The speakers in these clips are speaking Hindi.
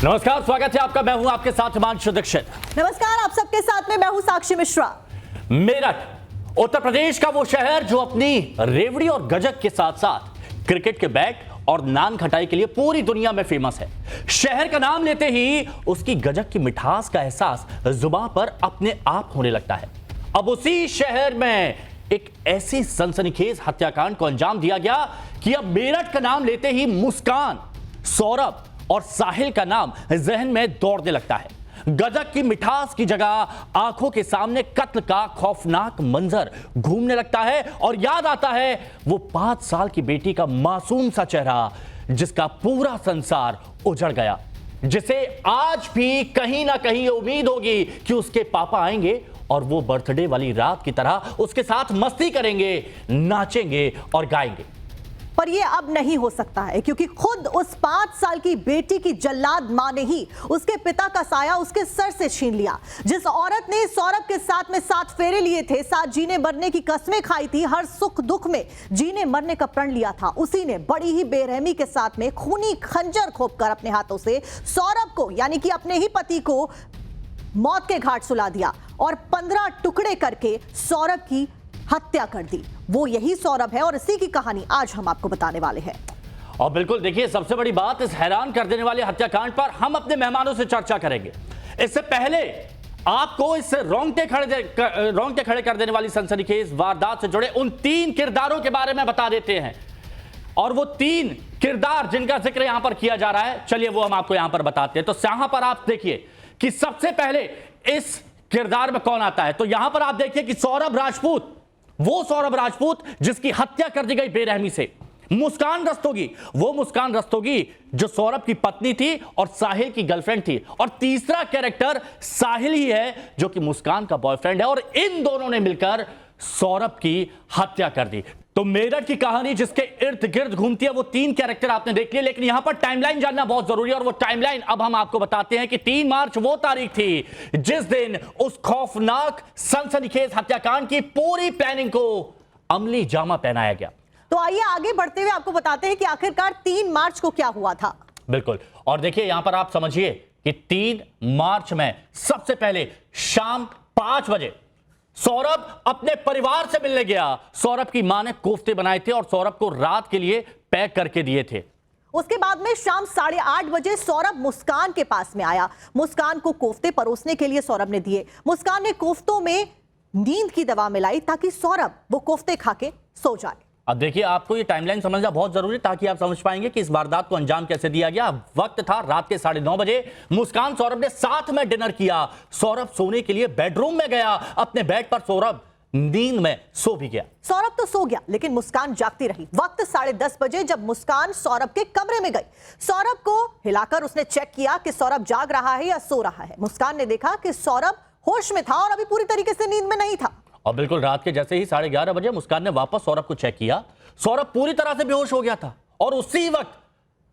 नमस्कार, स्वागत है आपका। मैं हूं आपके साथ हिमांशु दीक्षित। नमस्कार, आप सबके साथ में मैं हूं साक्षी मिश्रा। मेरठ उत्तर प्रदेश का वो शहर जो अपनी रेवड़ी और गजक के साथ साथ क्रिकेट के बैट और नान खटाई के लिए पूरी दुनिया में फेमस है। शहर का नाम लेते ही उसकी गजक की मिठास का एहसास जुबान पर अपने आप होने लगता है। अब उसी शहर में एक ऐसी सनसनीखेज हत्याकांड को अंजाम दिया गया कि अब मेरठ का नाम लेते ही मुस्कान, सौरभ और साहिल का नाम जहन में दौड़ने लगता है। गजक की मिठास की जगह आंखों के सामने कत्ल का खौफनाक मंजर घूमने लगता है और याद आता है वो 5 साल की बेटी का मासूम सा चेहरा जिसका पूरा संसार उजड़ गया, जिसे आज भी कहीं ना कहीं उम्मीद होगी कि उसके पापा आएंगे और वो बर्थडे वाली रात की तरह उसके साथ मस्ती करेंगे, नाचेंगे और गाएंगे। पर ये अब नहीं हो सकता है क्योंकि खुद उस 5 साल की बेटी की जल्लाद मां ने ही उसके पिता का साया उसके सर से छीन लिया। जिस औरत ने सौरभ के साथ में 7 फेरे लिए थे, 7 जीने मरने की कस्में खाई थी, हर सुख दुख में जीने मरने का प्रण लिया था, उसी ने बड़ी ही बेरहमी के साथ में खूनी खंजर घोंपकर अपने हाथों से सौरभ को यानी कि अपने ही पति को मौत के घाट सुला दिया और 15 टुकड़े करके सौरभ की हत्या कर दी। वो यही सौरभ है और इसी की कहानी आज हम आपको बताने वाले हैं। और बिल्कुल देखिए, सबसे बड़ी बात, इस हैरान कर देने वाले हत्याकांड पर हम अपने मेहमानों से चर्चा करेंगे। इससे पहले आपको इस रोंगटे खड़े कर देने वाली सनसनीखेज वारदात से जुड़े उन 3 किरदारों के बारे में बता देते हैं। और वो 3 किरदार जिनका जिक्र यहां पर किया जा रहा है, चलिए वो हम आपको यहां पर बताते हैं। तो यहां पर आप देखिए कि सबसे पहले इस किरदार में कौन आता है। तो यहां पर आप देखिए कि सौरभ राजपूत, वो सौरभ राजपूत जिसकी हत्या कर दी गई बेरहमी से। मुस्कान रस्तोगी, वो मुस्कान रस्तोगी जो सौरभ की पत्नी थी और साहिल की गर्लफ्रेंड थी। और तीसरा कैरेक्टर साहिल ही है जो कि मुस्कान का बॉयफ्रेंड है और इन दोनों ने मिलकर सौरभ की हत्या कर दी। तो मेरठ की कहानी जिसके इर्द गिर्द घूमती है, वो 3 कैरेक्टर आपने देख लिए, लेकिन यहां पर टाइमलाइन जानना बहुत जरूरी है। और वो टाइमलाइन अब हम आपको बताते हैं कि 3 मार्च वो तारीख थी जिस दिन उस खौफनाक सनसनीखेज हत्याकांड की पूरी प्लानिंग को अमली जामा पहनाया गया। तो आइए आगे बढ़ते हुए आपको बताते हैं कि आखिरकार 3 मार्च को क्या हुआ था। बिल्कुल, और देखिए यहां पर आप समझिए कि 3 मार्च में सबसे पहले शाम 5 बजे सौरभ अपने परिवार से मिलने गया। सौरभ की मां ने कोफ्ते बनाए थे और सौरभ को रात के लिए पैक करके दिए थे। उसके बाद में शाम 8:30 बजे सौरभ मुस्कान के पास में आया। मुस्कान को कोफ्ते परोसने के लिए सौरभ ने दिए। मुस्कान ने कोफ्तों में नींद की दवा मिलाई ताकि सौरभ वो कोफ्ते खा के सो जाए। अब देखिए, आपको ये टाइमलाइन समझना बहुत जरूरी है ताकि आप समझ पाएंगे कि इस वारदात को अंजाम कैसे दिया गया। वक्त था रात के 9:30 बजे। मुस्कान सौरभ ने साथ में डिनर किया। सौरभ सोने के लिए बेडरूम में गया। अपने बेड पर सौरभ नींद में सो भी गया। सौरभ तो सो गया लेकिन मुस्कान जागती रही। वक्त 10:30 बजे जब मुस्कान सौरभ के कमरे में गई, सौरभ को हिलाकर उसने चेक किया कि सौरभ जाग रहा है या सो रहा है। मुस्कान ने देखा कि सौरभ होश में था और अभी पूरी तरीके से नींद में नहीं था। और बिल्कुल रात के जैसे ही 11:30 बजे मुस्कान ने वापस सौरभ को चेक किया, सौरभ पूरी तरह से बेहोश हो गया था। और उसी वक्त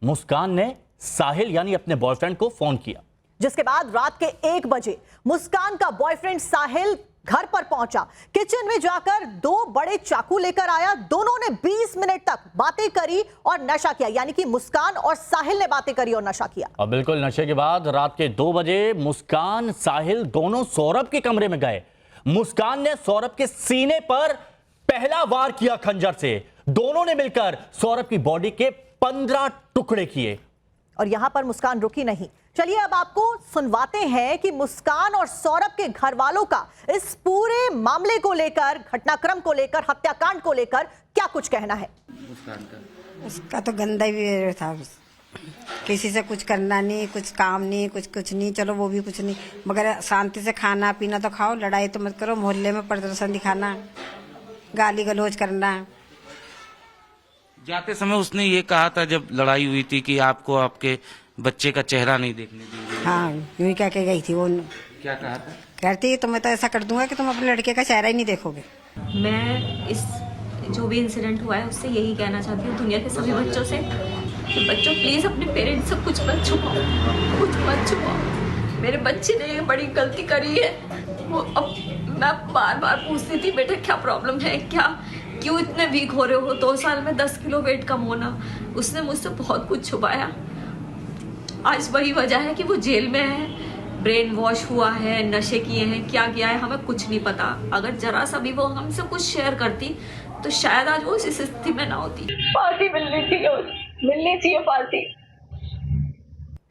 मुस्कान ने साहिल यानी अपने बॉयफ्रेंड को फोन किया, जिसके बाद रात के 1 बजे मुस्कान का बॉयफ्रेंड साहिल घर पर पहुंचा। किचन में जाकर 2 बड़े चाकू लेकर आया। दोनों ने 20 मिनट तक बातें करी और नशा किया, यानी कि मुस्कान और साहिल ने बातें करी और नशा किया। और बिल्कुल नशे के बाद रात के 2 बजे मुस्कान साहिल दोनों सौरभ के कमरे में गए। मुस्कान ने सौरभ के सीने पर पहला वार किया खंजर से। दोनों ने मिलकर सौरभ की बॉडी के 15 टुकड़े किए। और यहां पर मुस्कान रुकी नहीं। चलिए अब आपको सुनवाते हैं कि मुस्कान और सौरभ के घर वालों का इस पूरे मामले को लेकर, घटनाक्रम को लेकर, हत्याकांड को लेकर क्या कुछ कहना है। उसका तो गंदा ही था, किसी से कुछ करना नहीं, कुछ काम नहीं, कुछ नहीं। चलो वो भी कुछ नहीं, मगर शांति से खाना पीना तो खाओ, लड़ाई तो मत करो। मोहल्ले में प्रदर्शन दिखाना, गाली गलौज करना। जाते समय उसने ये कहा था जब लड़ाई हुई थी कि आपको आपके बच्चे का चेहरा नहीं देखने देंगे। हाँ, यूं ही कह के गई थी वो। क्या कहा था? कहती तो मैं तो ऐसा कर दूंगा कि तुम अपने लड़के का चेहरा ही नहीं देखोगे। मैं इस जो भी इंसिडेंट हुआ है उससे यही कहना चाहती हूँ दुनिया के सभी बच्चों से कि बच्चों प्लीज अपने पेरेंट्स से कुछ मत छुपाओ, कुछ मत छुपाओ। मेरे बच्चे ने एक बड़ी गलती करी है। वो अब मैं बार बार पूछती थी बेटा क्या प्रॉब्लम है, क्या क्यों इतने वीक हो रहे हो, 2 साल में 10 किलो वेट कम होना। उसने मुझसे बहुत कुछ छुपाया। आज वही वजह है कि वो जेल में है, ब्रेन वॉश हुआ है, नशे किए हैं, क्या किया है हमें कुछ नहीं पता। अगर जरा सा भी वो हमसे कुछ शेयर करती तो शायद आज वो इस स्थिति में ना होती। फांसी मिलनी चाहिए फांसी।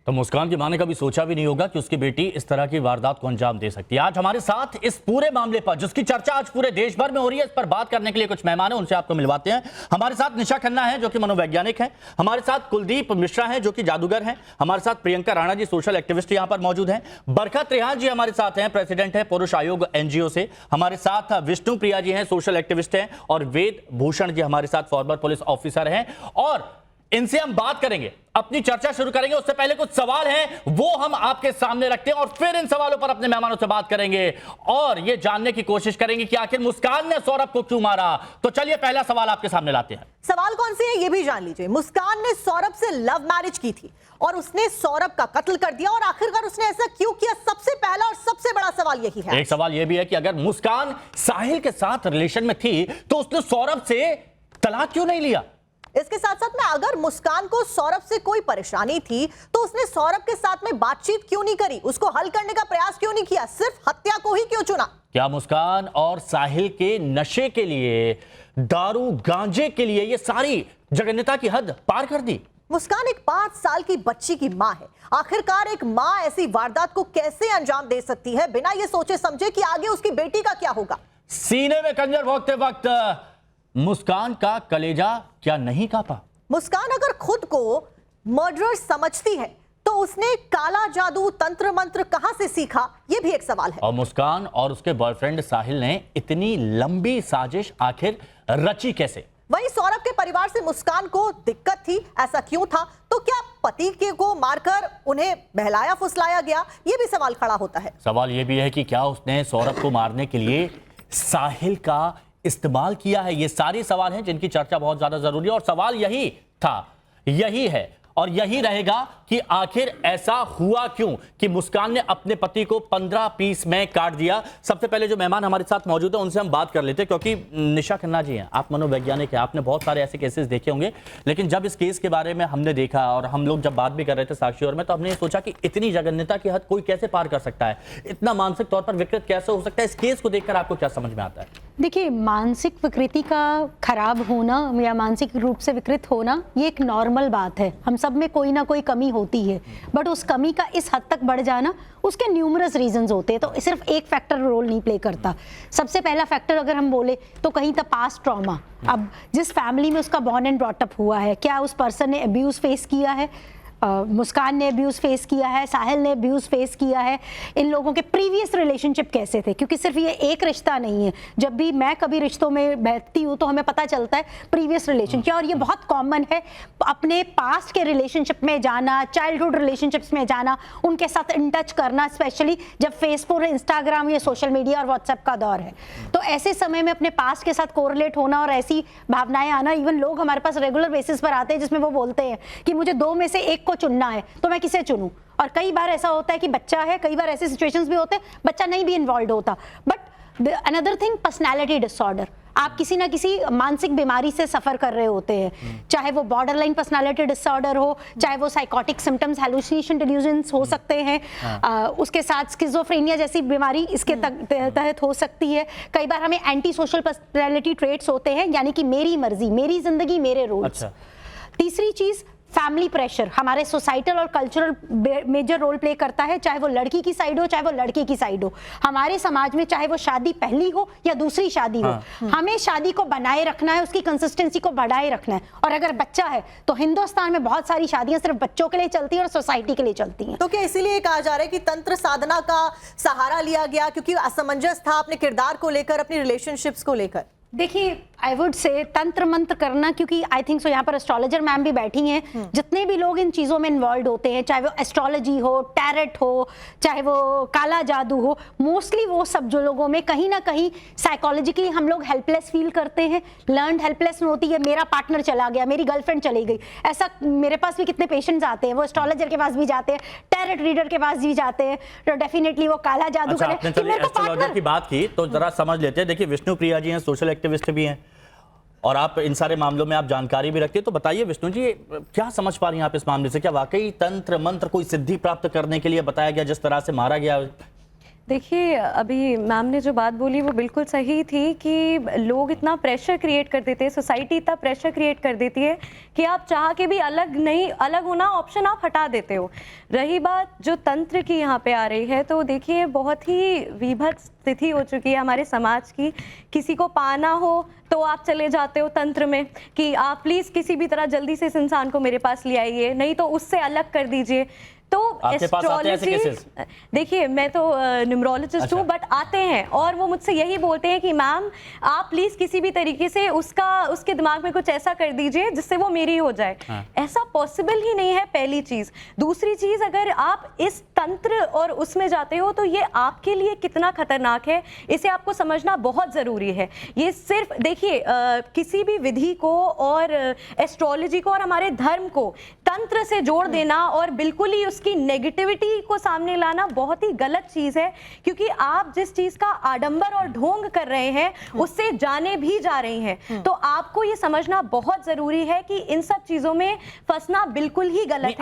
तो मुस्कान की मां ने कभी सोचा भी नहीं होगा कि उसकी बेटी इस तरह की वारदात को अंजाम दे सकती है। आज हमारे साथ इस पूरे मामले पर, जिसकी चर्चा आज पूरे देश भर में हो रही है, इस पर बात करने के लिए कुछ मेहमान हैं, उनसे आपको मिलवाते हैं। हमारे साथ निशा खन्ना है जो कि मनोवैज्ञानिक हैं, हमारे साथ कुलदीप मिश्रा हैं जो कि जादूगर हैं, हमारे साथ प्रियंका राणा जी सोशल एक्टिविस्ट यहां पर मौजूद हैं, बरखा त्रेहान जी हमारे साथ हैं, प्रेसिडेंट है पुरुष आयोग एनजीओ से, हमारे साथ विष्णु प्रिया जी हैं सोशल एक्टिविस्ट हैं, और वेद भूषण जी हमारे साथ फॉर्मर पुलिस ऑफिसर हैं। और इनसे हम बात करेंगे, अपनी चर्चा शुरू करेंगे। उससे पहले कुछ सवाल हैं वो हम आपके सामने रखते हैं और फिर इन सवालों पर अपने मेहमानों से बात करेंगे और ये जानने की कोशिश करेंगे कि आखिर मुस्कान ने सौरभ को क्यों मारा। तो चलिए पहला सवाल आपके सामने लाते हैं। सवाल कौन सी है ये भी जान लीजिए। मुस्कान ने सौरभ से लव मैरिज की थी और उसने सौरभ का कत्ल कर दिया, और आखिरकार उसने ऐसा क्यों किया? सबसे पहला और सबसे बड़ा सवाल यही है। एक सवाल यह भी है कि अगर मुस्कान साहिल के साथ रिलेशन में थी तो उसने सौरभ से तलाक क्यों नहीं लिया? इसके साथ साथ में अगर मुस्कान को सौरभ से कोई परेशानी थी तो उसने सौरभ के साथ में बातचीत क्यों नहीं करी? उसको हल करने का प्रयास क्यों नहीं किया? सिर्फ हत्या को ही क्यों चुना? क्या मुस्कान और साहिल के नशे के लिए, दारू गांजे के लिए ये सारी जघन्यता की हद पार कर दी? मुस्कान एक 5 साल की बच्ची की मां है। आखिरकार एक मां ऐसी वारदात को कैसे अंजाम दे सकती है बिना ये सोचे समझे कि आगे उसकी बेटी का क्या होगा? सीने में खंजर भोंकते वक्त मुस्कान का कलेजा क्या नहीं कांपा? मुस्कान अगर खुद को मर्डरर समझती है तो उसने काला जादू तंत्र मंत्र कहां से सीखा, यह भी एक सवाल है। और मुस्कान और उसके बॉयफ्रेंड साहिल ने इतनी लंबी साजिश आखिर रची कैसे? वहीं सौरभ के परिवार से मुस्कान को दिक्कत थी, ऐसा क्यों था? तो क्या पति के को मारकर उन्हें बहलाया फुसलाया गया? यह भी सवाल खड़ा होता है। सवाल यह भी है कि क्या उसने सौरभ को मारने के लिए साहिल का इस्तेमाल किया है? ये सारे सवाल हैं जिनकी चर्चा बहुत ज्यादा जरूरी है, और सवाल यही था, यही है और यही रहेगा कि आखिर ऐसा हुआ क्यों कि मुस्कान ने अपने पति को 15 पीस में काट दिया। सबसे पहले जो मेहमान हमारे साथ मौजूद है उनसे हम बात कर लेते हैं, क्योंकि निशा खन्ना जी हैं, आप मनोवैज्ञानिक हैं, आपने बहुत सारे ऐसे केसेस देखे होंगे, लेकिन जब इस केस के बारे में हमने देखा और हम लोग जब बात भी कर रहे थे साक्षी और में, तो हमने ये सोचा कि इतनी जघन्यता की हद कोई कैसे पार कर सकता है, इतना मानसिक तौर पर विकृत कैसे हो सकता है? इस केस को देखकर आपको क्या समझ में आता है? देखिए, मानसिक विकृति का खराब होना या मानसिक रूप से विकृत होना ये एक नॉर्मल बात है। हम सब में कोई ना कोई कमी होती है, बट उस कमी का इस हद तक बढ़ जाना, उसके न्यूमरस रीजंस होते हैं, तो सिर्फ एक फैक्टर रोल नहीं प्ले करता। सबसे पहला फैक्टर अगर हम बोले तो कहीं द पास्ट ट्रॉमा। अब जिस फैमिली में उसका बॉर्न एंड ब्रॉट अप हुआ है, क्या उस पर्सन ने अब्यूज फेस किया है? मुस्कान ने अब्यूज फेस किया है, साहिल ने अब्यूज फेस किया है। इन लोगों के प्रीवियस रिलेशनशिप कैसे थे? क्योंकि सिर्फ ये एक रिश्ता नहीं है। जब भी मैं कभी रिश्तों में बैठती हूँ तो हमें पता चलता है प्रीवियस रिलेशन क्या, और ये बहुत कॉमन है अपने पास्ट के रिलेशनशिप में जाना, चाइल्डहुड रिलेशनशिप्स में जाना, उनके साथ इन टच करना, स्पेशली जब फेसबुक, इंस्टाग्राम, ये सोशल मीडिया और व्हाट्सएप का दौर है। तो ऐसे समय में अपने पास्ट के साथ कोरिलेट होना और ऐसी भावनाएं आना, इवन लोग हमारे पास रेगुलर बेसिस पर आते हैं जिसमें वो बोलते हैं कि मुझे 2 में से एक को चुनना है, तो मैं किसे चुनूं? और कई बार ऐसा होता है कि बच्चा है, कई बार ऐसे सिचुएशंस भी होते हैं बच्चा नहीं भी इन्वॉल्व होता। But another thing, personality disorder. आप किसी ना किसी मानसिक बीमारी से सफर कर रहे होते हैं, चाहे वो बॉर्डरलाइन पर्सनालिटी डिसऑर्डर हो, चाहे वो साइकोटिक सिम्टम्स, हेलुसिनेशन, डिल्यूजन्स हो सकते हैं, उसके साथ स्किज़ोफ्रेनिया जैसी बीमारी इसके तहत हो सकती है। कई बार हमें एंटी सोशल पर्सनालिटी ट्रेट्स होते हैं, यानी कि मेरी मर्जी, मेरी जिंदगी, मेरे रूल्स। तीसरी चीज, फैमिली प्रेशर हमारे सोसाइटल और कल्चरल मेजर रोल प्ले करता है, चाहे वो लड़की की साइड हो चाहे वो लड़के की साइड हो। हमारे समाज में चाहे वो शादी पहली हो या दूसरी शादी हो, हमें शादी को बनाए रखना है, उसकी कंसिस्टेंसी को बढ़ाए रखना है। और अगर बच्चा है तो हिंदुस्तान में बहुत सारी शादियां सिर्फ बच्चों के लिए चलती हैं और सोसाइटी के लिए चलती हैं। तो क्या इसीलिए कहा जा रहा है कि तंत्र साधना का सहारा लिया गया क्योंकि असमंजस था अपने किरदार को लेकर, अपनी रिलेशनशिप्स को लेकर? देखिए, आई वुड से तंत्र मंत्र करना, क्योंकि आई थिंक सो यहाँ पर एस्ट्रोलॉजर मैम भी बैठी हैं, जितने भी लोग इन चीज़ों में इन्वॉल्व होते हैं, चाहे वो एस्ट्रोलॉजी हो, टैरेट हो, चाहे वो काला जादू हो, मोस्टली वो सब जो लोगों में कहीं ना कहीं साइकोलॉजिकली हम लोग हेल्पलेस फील करते हैं। लर्नड हेल्पलेस होती है, मेरा पार्टनर चला गया, मेरी गर्लफ्रेंड चली गई। ऐसा मेरे पास भी कितने पेशेंट्स आते हैं, वो एस्ट्रोलॉजर के पास भी जाते हैं, टैरेट रीडर के पास भी जाते हैं, तो डेफिनेटली वो काला जादू अच्छा, आपने एस्ट्रोलॉजर की बात की तो जरा समझ लेते हैं। देखिए, विष्णु प्रिया जी हैं, सोशल एक्टिविस्ट भी हैं, और आप इन सारे मामलों में आप जानकारी भी रखते हैं, तो बताइए विष्णु जी, क्या समझ पा रही हैं आप इस मामले से? क्या वाकई तंत्र मंत्र कोई सिद्धि प्राप्त करने के लिए बताया गया जिस तरह से मारा गया? देखिए, अभी मैम ने जो बात बोली वो बिल्कुल सही थी कि लोग इतना प्रेशर क्रिएट कर देते हैं, सोसाइटी इतना प्रेशर क्रिएट कर देती है कि आप चाह के भी अलग होना ऑप्शन आप हटा देते हो। रही बात जो तंत्र की यहाँ पे आ रही है, तो देखिए बहुत ही विभत्स स्थिति हो चुकी है हमारे समाज की। किसी को पाना हो तो आप चले जाते हो तंत्र में कि आप प्लीज़ किसी भी तरह जल्दी से इस इंसान को मेरे पास ले आइए, नहीं तो उससे अलग कर दीजिए। तो एस्ट्रोलॉजी, देखिए मैं तो न्यूमरोलॉजिस्ट हूँ, बट आते हैं और वो मुझसे यही बोलते हैं कि मैम आप प्लीज किसी भी तरीके से उसके दिमाग में कुछ ऐसा कर दीजिए जिससे वो मेरी हो जाए। ऐसा पॉसिबल ही नहीं है, पहली चीज। दूसरी चीज, अगर आप इस तंत्र और उसमें जाते हो तो ये आपके लिए कितना खतरनाक है, इसे आपको समझना बहुत जरूरी है। ये सिर्फ देखिए किसी भी विधि को और एस्ट्रोलॉजी को और हमारे धर्म को तंत्र से जोड़ देना और बिल्कुल ही उसकी नेगेटिविटी को सामने लाना बहुत ही गलत चीज है, क्योंकि आप जिस चीज का आडंबर और ढोंग कर रहे हैं उससे जाने भी जा रही हैं। तो आपको ये समझना बहुत जरूरी है कि इन सब चीजों में फंसना बिल्कुल ही गलत है।